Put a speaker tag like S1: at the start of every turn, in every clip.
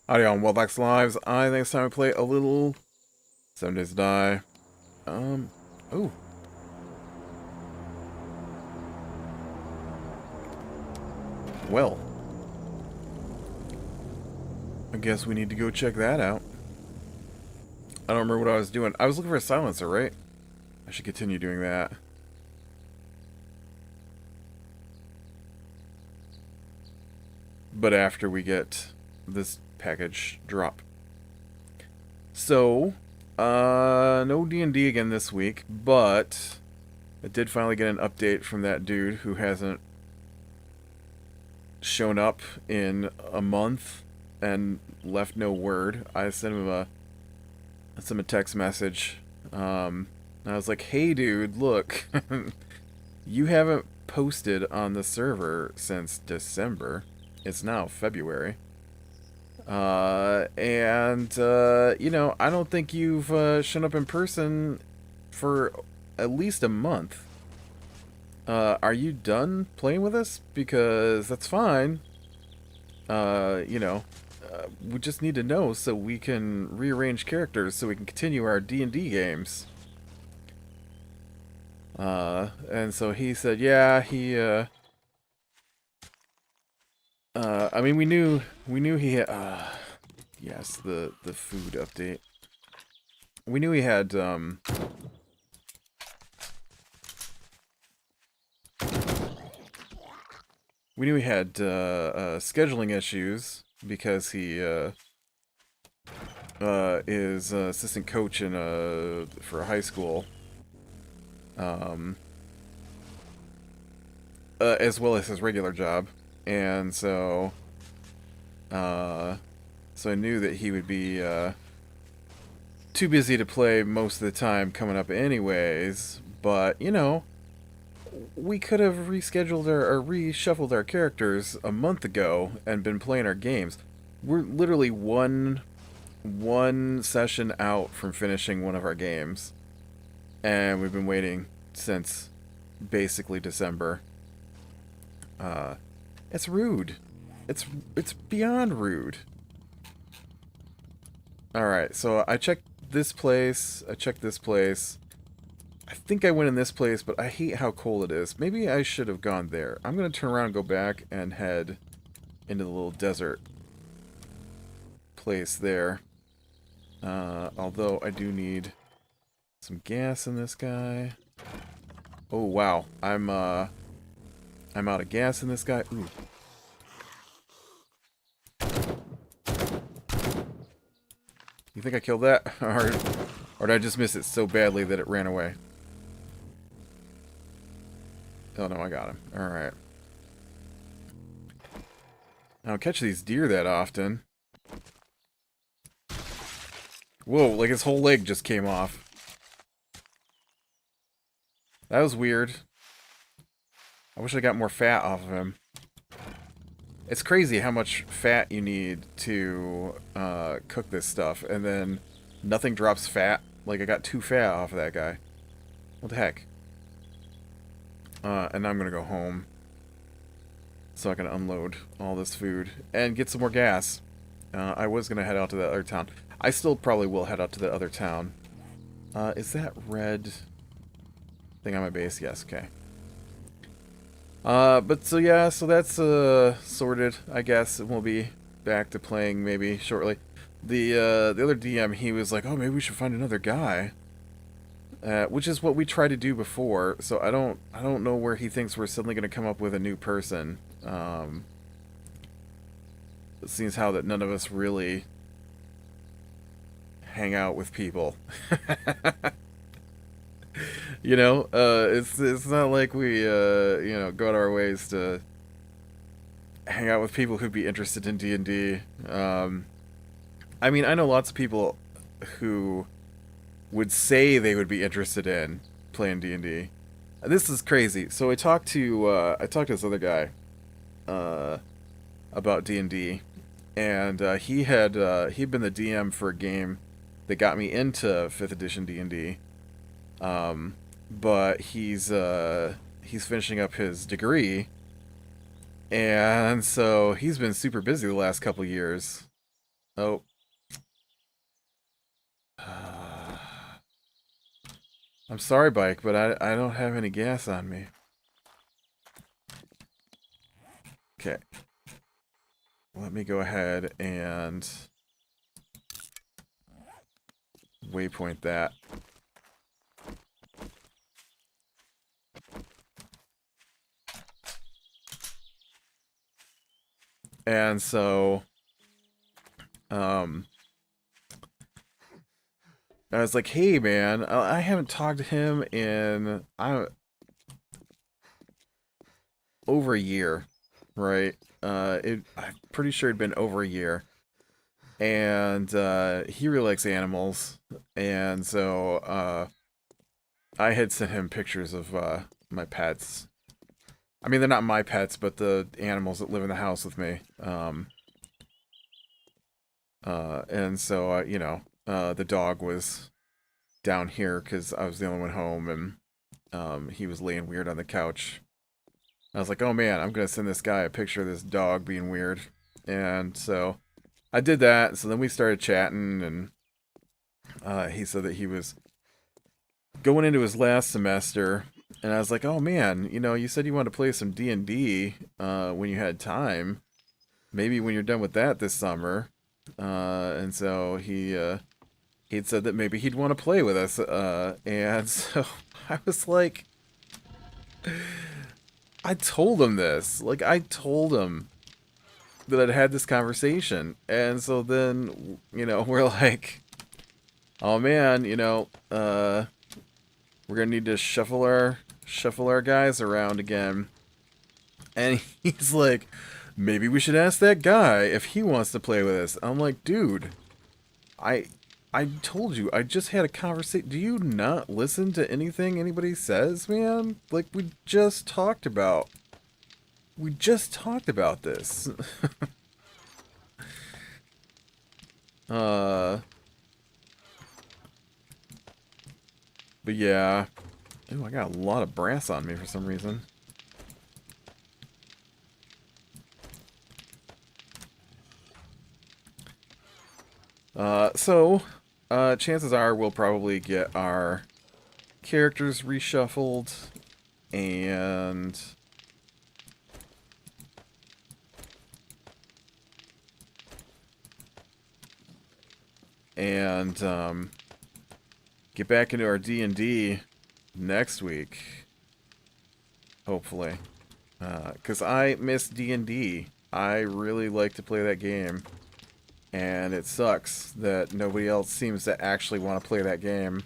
S1: Howdy on Wellbox Lives. I think it's time to play a little 7 Days to Die. Oh. Well. I guess we need to go check that out. I don't remember what I was doing. I was looking for a silencer, right? I should continue doing that. But after we get this package drop. So, no D&D again this week, but I did finally get an update from that dude who hasn't shown up in a month and left no word. I sent him a text message. I was like, hey dude, look, you haven't posted on the server since December. It's now February. You know, I don't think you've shown up in person for at least a month. Are you done playing with us? Because that's fine. You know, we just need to know so we can rearrange characters so we can continue our D&D games. And so he said, yeah, I mean, we knew he had, yes, the food update. We knew he had, scheduling issues because he, is assistant coach in for a high school. As well as his regular job. And so, so I knew that he would be, too busy to play most of the time coming up anyways, but, you know, we could have rescheduled or reshuffled our characters a month ago and been playing our games. We're literally one session out from finishing one of our games, and we've been waiting since basically December. It's rude. It's beyond rude. Alright, so I checked this place. I checked this place. I think I went in this place, but I hate how cold it is. Maybe I should have gone there. I'm going to turn around and go back and head into the little desert place there. Although I do need some gas in this guy. Oh, wow. I'm out of gas in this guy. Ooh. You think I killed that? Or did I just miss it so badly that it ran away? Oh no, I got him. Alright. I don't catch these deer that often. Whoa, like his whole leg just came off. That was weird. I wish I got more fat off of him. It's crazy how much fat you need to cook this stuff, and then nothing drops fat. Like, I got too fat off of that guy. What the heck? And now I'm gonna go home so I can unload all this food and get some more gas. I was gonna head out to that other town. I still probably will head out to the other town. Is that red thing on my base? Yes, okay. But so yeah, so that's sorted, I guess, and we'll be back to playing maybe shortly. The other DM, he was like, oh, maybe we should find another guy. Which is what we tried to do before, so I don't know where he thinks we're suddenly gonna come up with a new person. It seems how that none of us really hang out with people. You know, it's not like we, you know, go out our ways to hang out with people who'd be interested in D&D. I mean, I know lots of people who would say they would be interested in playing D&D. This is crazy. So I talked to this other guy, about D&D, and he'd been the DM for a game that got me into 5th edition D&D. But he's finishing up his degree, and so he's been super busy the last couple years. Oh. I'm sorry, Bike, but I don't have any gas on me. Okay. Let me go ahead and waypoint that. And so, I was like, hey, man, I haven't talked to him in over a year, right? I'm pretty sure it'd been over a year. And he really likes animals. And so I had sent him pictures of my pets. I mean, they're not my pets, but the animals that live in the house with me. And so, the dog was down here because I was the only one home, and he was laying weird on the couch. I was like, oh man, I'm going to send this guy a picture of this dog being weird. And so I did that. So then we started chatting, and he said that he was going into his last semester. And I was like, oh man, you said you wanted to play some D&D when you had time. Maybe when you're done with that this summer. And so he'd said that maybe he'd want to play with us. And so I was like, I told him this. Like, I told him that I'd had this conversation. And so then, we're like, oh man, we're gonna need to shuffle our guys around again. And he's like, maybe we should ask that guy if he wants to play with us. I'm like, dude, I told you, I just had a conversation. Do you not listen to anything anybody says, man? Like, we just talked about this. But yeah. Ooh, I got a lot of brass on me for some reason. Chances are we'll probably get our characters reshuffled, and get back into our D&D next week, hopefully. Because I miss D&D. I really like to play that game. And it sucks that nobody else seems to actually want to play that game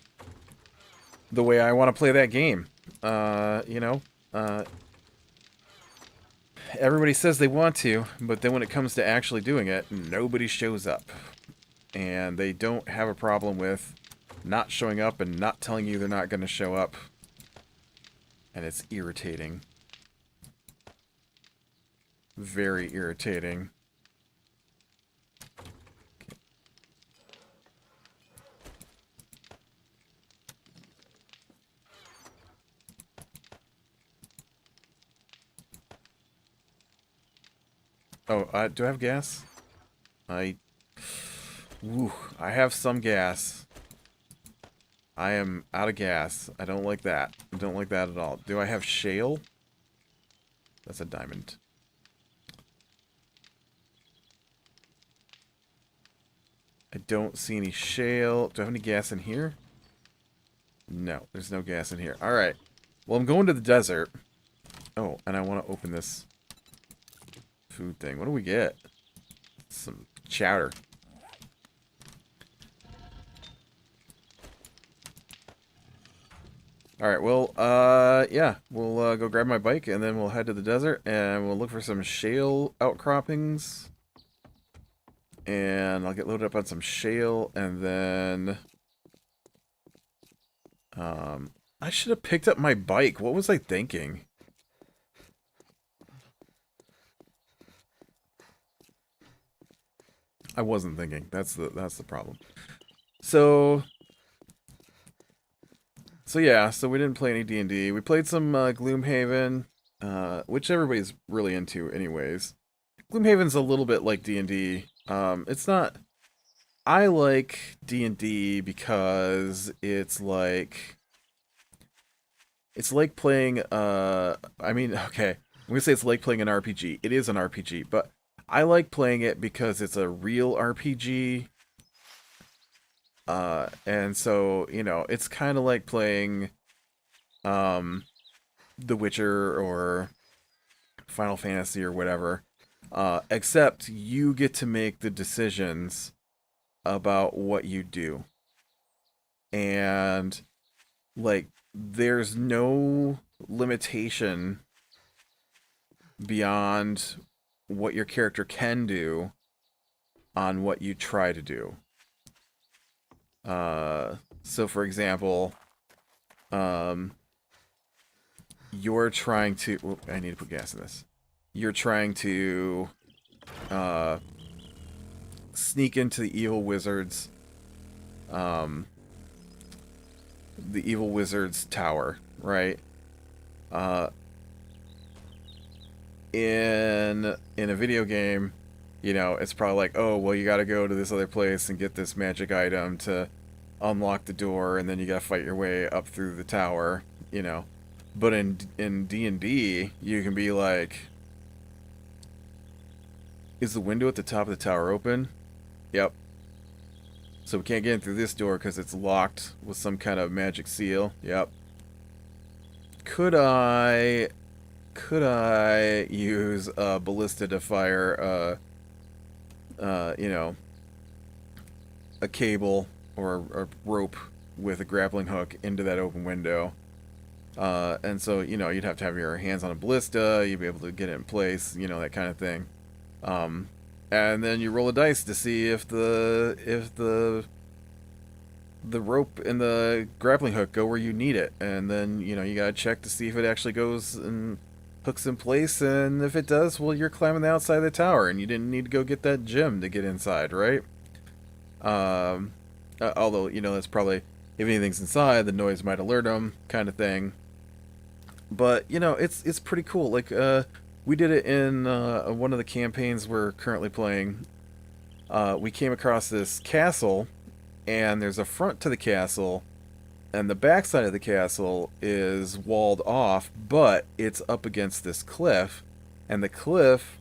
S1: the way I want to play that game. Everybody says they want to, but then when it comes to actually doing it, nobody shows up. And they don't have a problem with not showing up and not telling you they're not going to show up. And it's irritating. Very irritating. Oh, do I have gas? I have some gas. I am out of gas. I don't like that. I don't like that at all. Do I have shale? That's a diamond. I don't see any shale. Do I have any gas in here? No, there's no gas in here. Alright. Well, I'm going to the desert. Oh, and I want to open this food thing. What do we get? Some chowder. Alright, well, yeah. We'll go grab my bike, and then we'll head to the desert, and we'll look for some shale outcroppings. And I'll get loaded up on some shale, and then... I should have picked up my bike. What was I thinking? I wasn't thinking. That's the problem. So yeah, so we didn't play any D&D. We played some Gloomhaven, which everybody's really into anyways. Gloomhaven's a little bit like D&D. It's not. I like D&D because it's like playing I mean, okay, I'm gonna say it's like playing an RPG. It is an RPG, but I like playing it because it's a real RPG. And so, it's kind of like playing um The Witcher or Final Fantasy or whatever. Except you get to make the decisions about what you do. And like there's no limitation beyond what your character can do on what you try to do. So for example, um, you're trying to. I need to put gas in this. You're trying to uh, sneak into um, the evil wizard's tower, right? Uh, in a video game, it's probably like, oh, well, you got to go to this other place and get this magic item to unlock the door, and then you got to fight your way up through the tower, But in D&D, you can be like, is the window at the top of the tower open? Yep. So we can't get in through this door because it's locked with some kind of magic seal. Yep. Could I use a ballista to fire a cable or a rope with a grappling hook into that open window? And so, you'd have to have your hands on a ballista, you'd be able to get it in place, that kind of thing. And then you roll a dice to see if the rope and the grappling hook go where you need it. And then, you gotta check to see if it actually goes and hooks in place, and if it does, well, you're climbing the outside of the tower, and you didn't need to go get that gem to get inside, right? Although, that's probably, if anything's inside, the noise might alert them, kind of thing. But, it's pretty cool. Like, we did it in one of the campaigns we're currently playing. We came across this castle, and there's a front to the castle, and the backside of the castle is walled off, but it's up against this cliff, and the cliff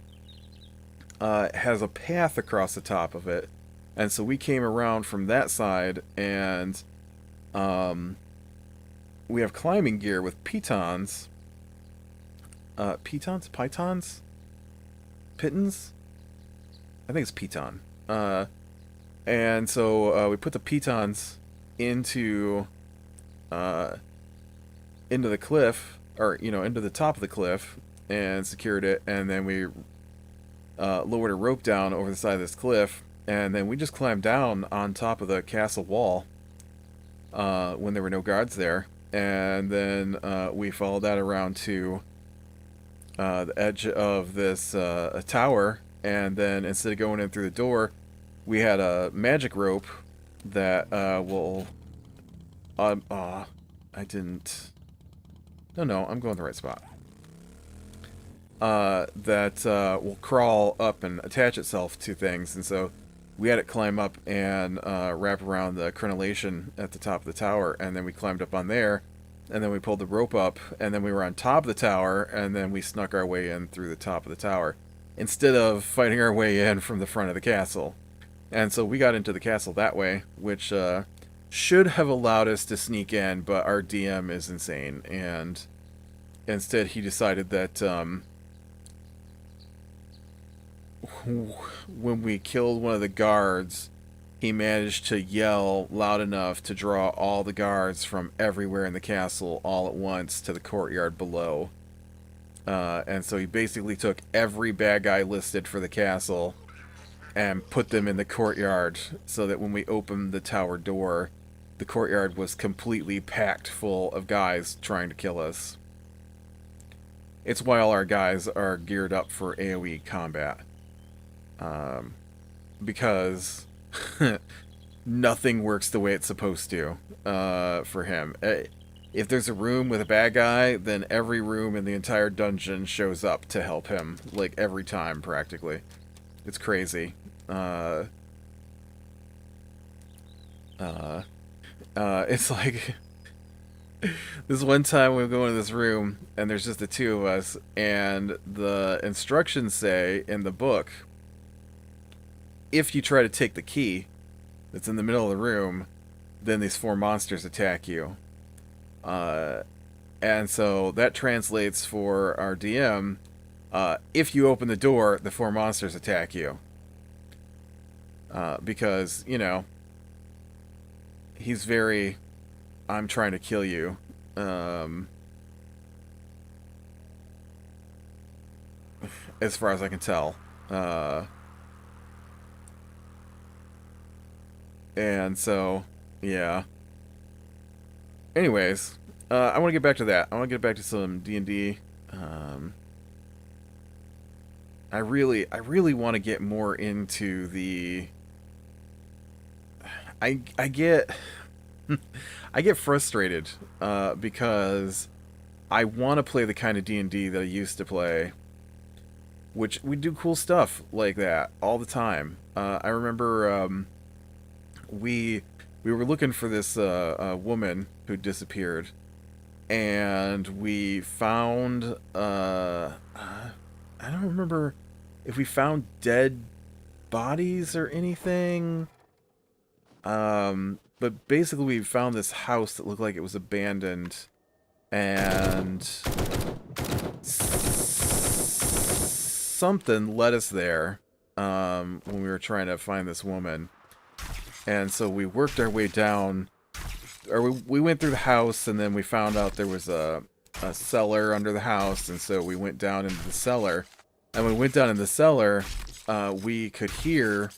S1: has a path across the top of it. And so we came around from that side, and we have climbing gear with pitons. Pitons? Pitons? Pitons? I think it's piton. And so we put the pitons into the cliff, or into the top of the cliff, and secured it, and then we lowered a rope down over the side of this cliff, and then we just climbed down on top of the castle wall when there were no guards there, and then we followed that around to the edge of this tower, and then instead of going in through the door, we had a magic rope that will I didn't. No, I'm going the right spot. That will crawl up and attach itself to things, and so we had it climb up and wrap around the crenellation at the top of the tower, and then we climbed up on there, and then we pulled the rope up, and then we were on top of the tower, and then we snuck our way in through the top of the tower, instead of fighting our way in from the front of the castle. And so we got into the castle that way, which should have allowed us to sneak in, but our DM is insane, and instead he decided that when we killed one of the guards, he managed to yell loud enough to draw all the guards from everywhere in the castle all at once to the courtyard below. And so he basically took every bad guy listed for the castle and put them in the courtyard, so that when we opened the tower door, the courtyard was completely packed full of guys trying to kill us. It's why all our guys are geared up for AoE combat. because nothing works the way it's supposed to for him. If there's a room with a bad guy, then every room in the entire dungeon shows up to help him, like every time practically. It's crazy. It's like this one time we go into this room and there's just the two of us, and the instructions say in the book, if you try to take the key that's in the middle of the room, then these 4 monsters attack you. And so that translates for our DM, if you open the door, the 4 monsters attack you. Because, you know, he's very, I'm trying to kill you. As far as I can tell. And so, yeah. Anyways, I want to get back to that. I want to get back to some D&D. I really want to get more into the... I get... I get frustrated because I want to play the kind of D&D that I used to play, which we do cool stuff like that all the time. I remember we were looking for this woman who disappeared, and we found I don't remember if we found dead bodies or anything. But basically we found this house that looked like it was abandoned, and something led us there when we were trying to find this woman. And so we worked our way down, or we went through the house, and then we found out there was a cellar under the house, and so we went down into the cellar. And when we went down in the cellar, we could hear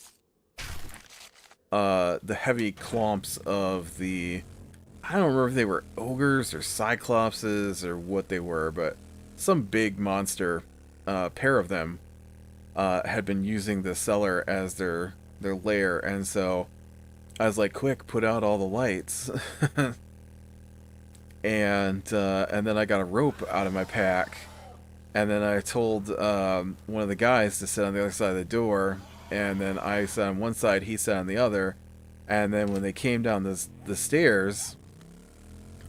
S1: the heavy clomps of the... I don't remember if they were ogres or cyclopses or what they were, but some big monster, pair of them, had been using the cellar as their lair. And so I was like, quick, put out all the lights. and then I got a rope out of my pack, and then I told one of the guys to sit on the other side of the door, and then I sat on one side, he sat on the other, and then when they came down the stairs,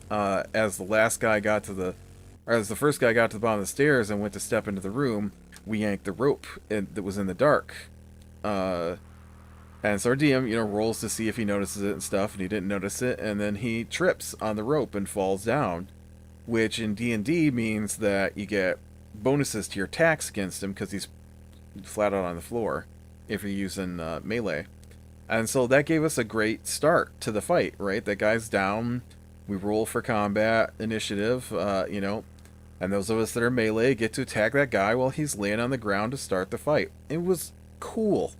S1: as the last guy got to the... or as the first guy got to the bottom of the stairs and went to step into the room, we yanked the rope that was in the dark. And so our DM, you know, rolls to see if he notices it and stuff, and he didn't notice it, and then he trips on the rope and falls down, which in D&D means that you get bonuses to your attacks against him because he's flat out on the floor if you're using melee. And so that gave us a great start to the fight, right? That guy's down, we roll for combat initiative, you know, and those of us that are melee get to attack that guy while he's laying on the ground to start the fight. It was cool.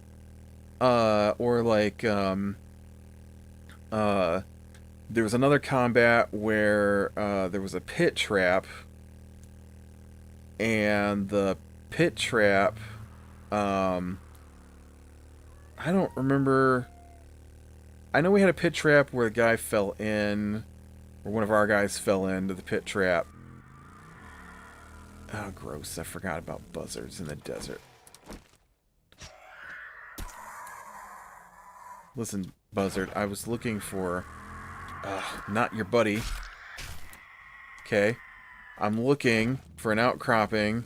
S1: Or like, there was another combat where there was a pit trap, and the pit trap, I don't remember. I know we had a pit trap where a guy fell in, or one of our guys fell into the pit trap. Oh, gross. I forgot about buzzards in the desert. Listen, buzzard, I was looking for... not your buddy. Okay. I'm looking for an outcropping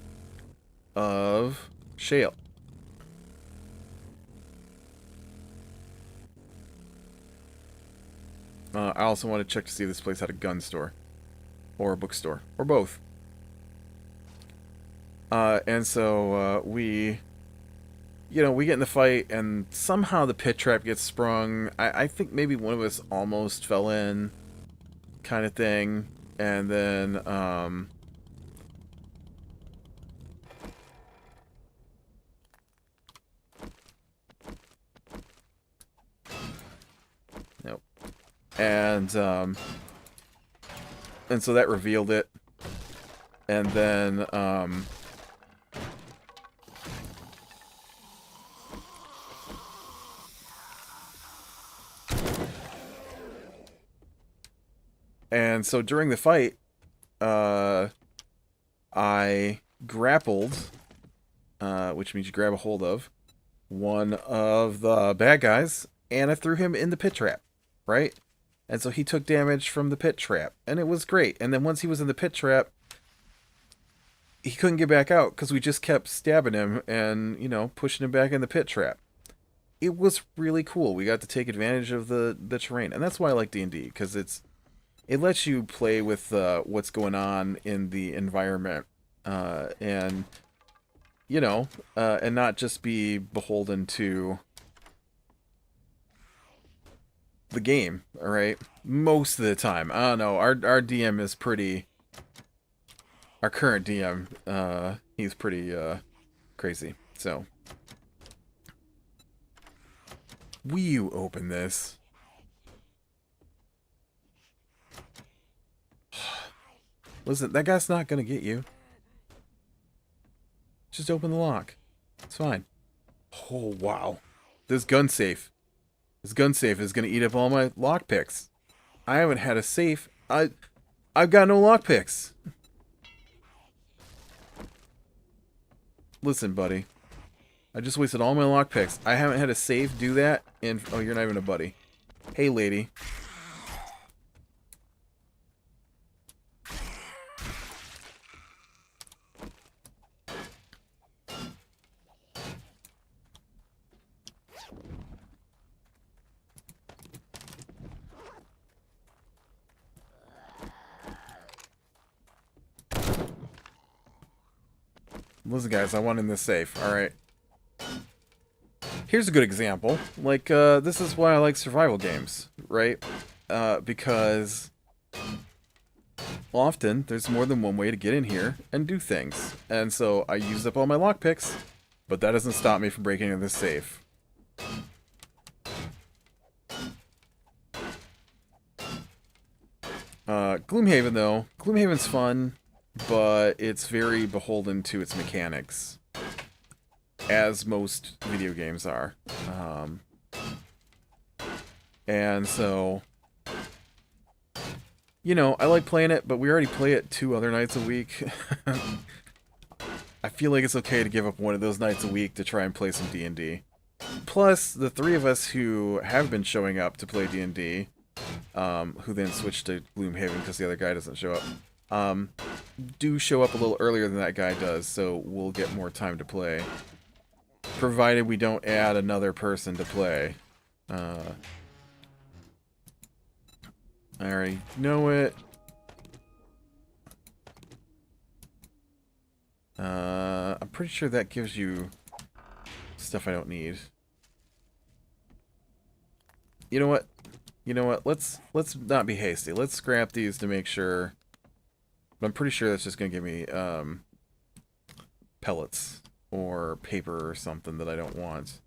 S1: of shale. I also want to check to see if this place had a gun store. Or a bookstore. Or both. And so, we... You know, we get in the fight, and somehow the pit trap gets sprung. I think maybe one of us almost fell in, kind of thing. And then, nope. And so that revealed it. And then, And so during the fight, I grappled, which means you grab a hold of, one of the bad guys, and I threw him in the pit trap, right? And so he took damage from the pit trap, and it was great. And then once he was in the pit trap, he couldn't get back out because we just kept stabbing him and, you know, pushing him back in the pit trap. It was really cool. We got to take advantage of the terrain, and that's why I like D&D, because it lets you play with what's going on in the environment, and you know, and not just be beholden to the game. All right, most of the time. I don't know. Our DM is pretty. Our current DM, he's pretty crazy. So, will you open this? Listen, that guy's not gonna get you. Just open the lock. It's fine. Oh, wow. This gun safe. This gun safe is gonna eat up all my lockpicks. I haven't had a safe. I've got no lockpicks. Listen, buddy. I just wasted all my lockpicks. I haven't had a safe do that in... Oh, you're not even a buddy. Hey, lady. Listen, guys, I want in this safe. Alright. Here's a good example. Like, this is why I like survival games, right? Because often there's more than one way to get in here and do things. And so I used up all my lockpicks, but that doesn't stop me from breaking into this safe. Gloomhaven, though. Gloomhaven's fun, but it's very beholden to its mechanics, as most video games are. And so, you know, I like playing it, but we already play it 2 other nights a week. I feel like it's okay to give up one of those nights a week to try and play some D&D. Plus, the 3 of us who have been showing up to play D&D, who then switched to Gloomhaven because the other guy doesn't show up, do show up a little earlier than that guy does, so we'll get more time to play. Provided we don't add another person to play. I already know it. I'm pretty sure that gives you stuff I don't need. You know what? You know what? Let's not be hasty. Let's scrap these to make sure. But I'm pretty sure that's just gonna give me pellets or paper or something that I don't want.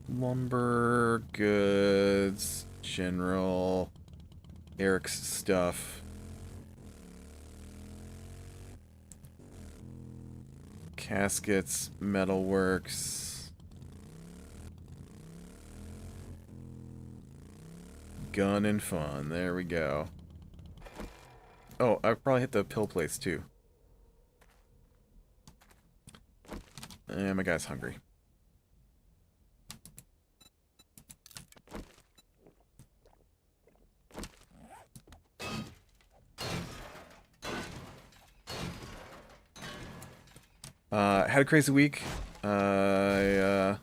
S1: Lumber, goods, general, Eric's stuff. Caskets, metalworks. Gun and fun. There we go. Oh, I probably hit the pill place too. And my guy's hungry. Had a crazy week. I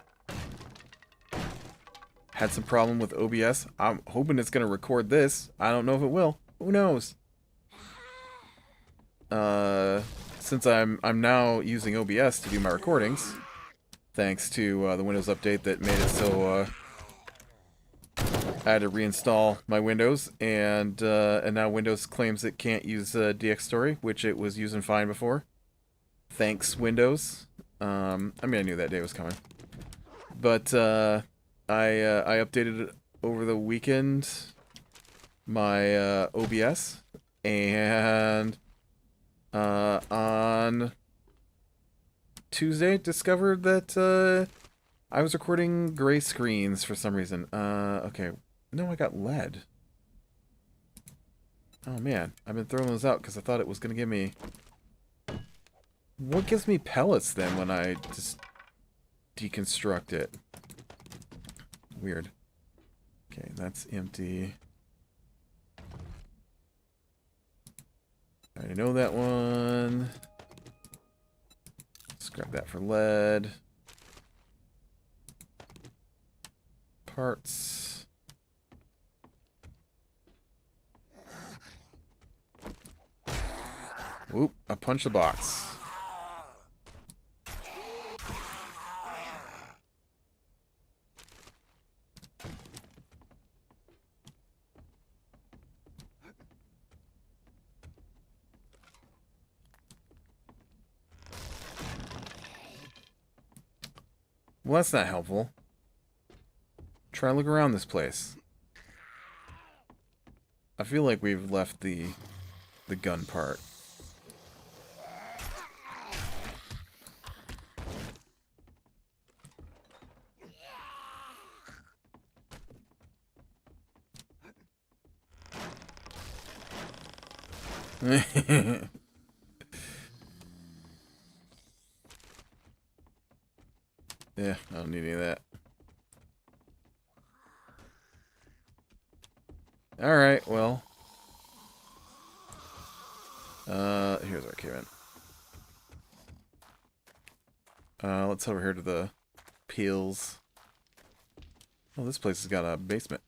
S1: had some problem with OBS. I'm hoping it's gonna record this. I don't know if it will. Who knows? Since I'm now using OBS to do my recordings, thanks to the Windows update that made it so I had to reinstall my Windows, and now Windows claims it can't use DxStory, which it was using fine before. Thanks, Windows. I mean, I knew that day was coming. But, I updated over the weekend my, OBS. And, on Tuesday, discovered that, I was recording gray screens for some reason. Okay. No, I got lead. Oh man, I've been throwing those out because I thought it was going to give me... What gives me pellets then when I just deconstruct it? Weird. Okay, that's empty. I already know that one. Let's grab that for lead. Parts. Whoop, I punched the box. Well, that's not helpful. Try to look around this place. I feel like we've left the gun part. Yeah, I don't need any of that. Alright, well. Here's our cabin. Let's head over here to the Peels. Oh, this place has got a basement.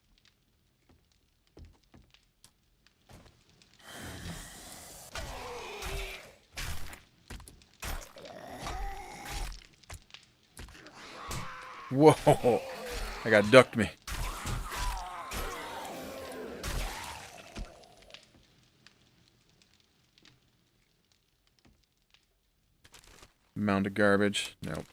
S1: Whoa! I got ducked me. Mound of garbage. Nope.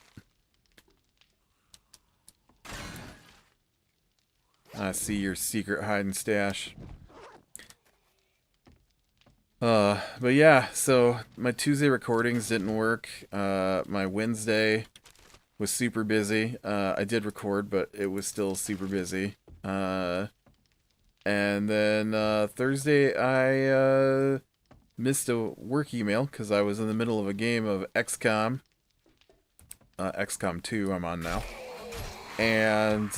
S1: I see your secret hide and stash. But yeah, so my Tuesday recordings didn't work. My Wednesday was super busy. I did record, but it was still super busy. And then Thursday I missed a work email because I was in the middle of a game of XCOM. XCOM 2 I'm on now. And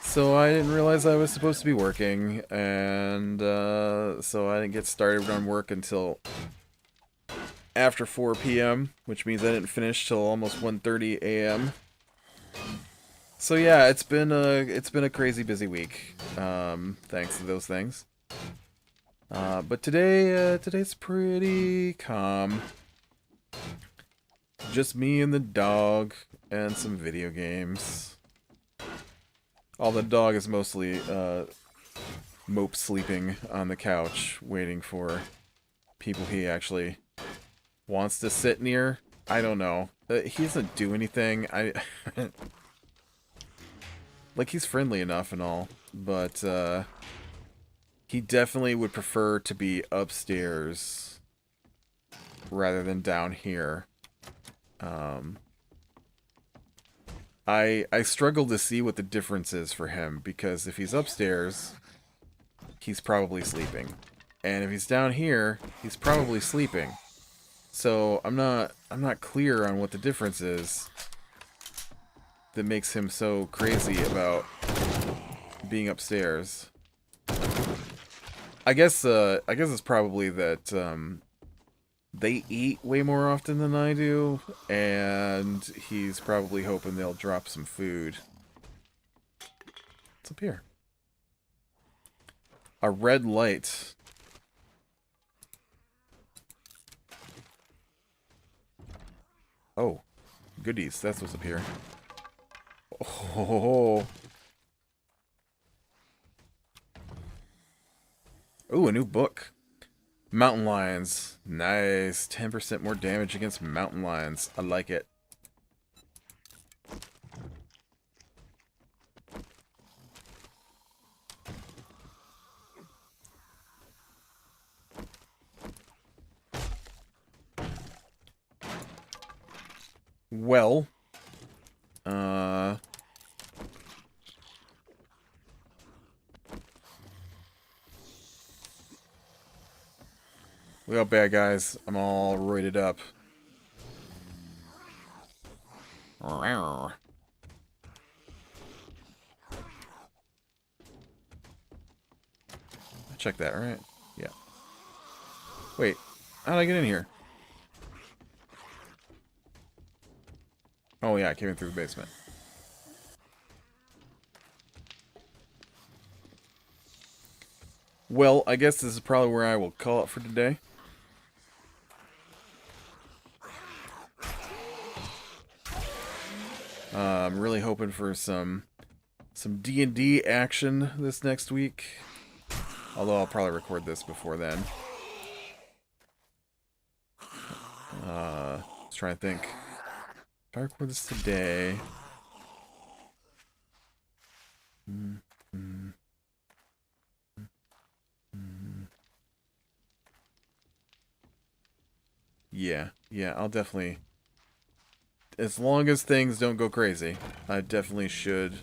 S1: so I didn't realize I was supposed to be working, and so I didn't get started on work until after 4 p.m., which means I didn't finish till almost 1:30 a.m. So yeah, it's been a crazy busy week, thanks to those things. But today's pretty calm. Just me and the dog and some video games. The dog is mostly mope sleeping on the couch, waiting for people he actually wants to sit near. I don't know. He doesn't do anything. Like, he's friendly enough and all, but he definitely would prefer to be upstairs rather than down here. I struggle to see what the difference is for him, because if he's upstairs, he's probably sleeping. And if he's down here, he's probably sleeping. So I'm not clear on what the difference is that makes him so crazy about being upstairs. I guess it's probably that they eat way more often than I do, and he's probably hoping they'll drop some food. What's up here? A red light. Oh, goodies. That's what's up here. Oh. Ooh, a new book. Mountain lions. Nice. 10% more damage against mountain lions. I like it. Well, look out, bad guys. I'm all roided up. Check that, right? Yeah. Wait, how did I get in here? Oh yeah, I came in through the basement. Well, I guess this is probably where I will call it for today. I'm really hoping for some D&D action this next week. Although I'll probably record this before then. Let's try and think. If I record this today... Yeah, I'll definitely... As long as things don't go crazy, I definitely should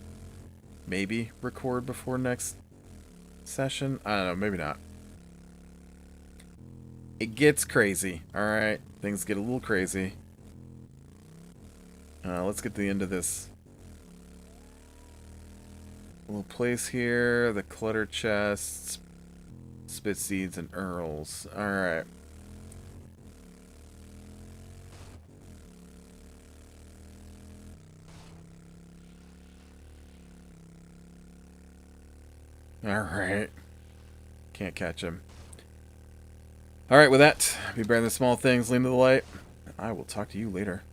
S1: maybe record before next session. I don't know, maybe not. It gets crazy, alright? Things get a little crazy. Let's get to the end of this little place here. The clutter chests, spit seeds, and earls. Alright. Alright. Can't catch him. Alright, with that, be bearing the small things, lean to the light. I will talk to you later.